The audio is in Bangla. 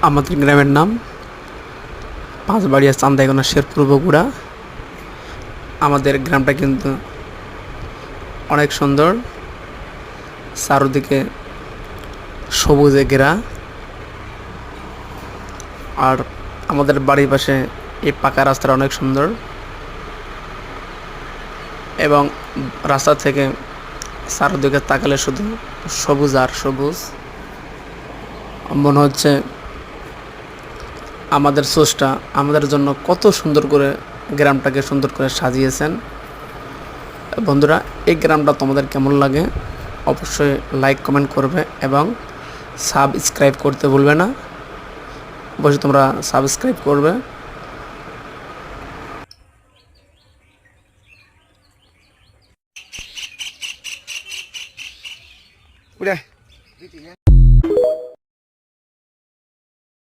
আমাদের গ্রামের নাম পাঁচবাড়িয়া চান্দাইগোনা শেরপুর বগুড়া। আমাদের গ্রামটা কিন্তু অনেক সুন্দর, চারদিকে সবুজে ঘেরা। আর আমাদের বাড়ির পাশে এই পাকা রাস্তাটা অনেক সুন্দর, এবং রাস্তা থেকে চারদিকে তাকালে শুধু সবুজ আর সবুজ। মনে হচ্ছে আমাদের স্রষ্টা আমাদের জন্য কত সুন্দর করে গ্রামটাকে সুন্দর করে সাজিয়েছেন। বন্ধুরা, এই গ্রামটা তোমাদের কেমন লাগে অবশ্যই লাইক কমেন্ট করবে এবং সাবস্ক্রাইব করতে ভুলবে না। অবশ্যই তোমরা সাবস্ক্রাইব করবে। উড়ে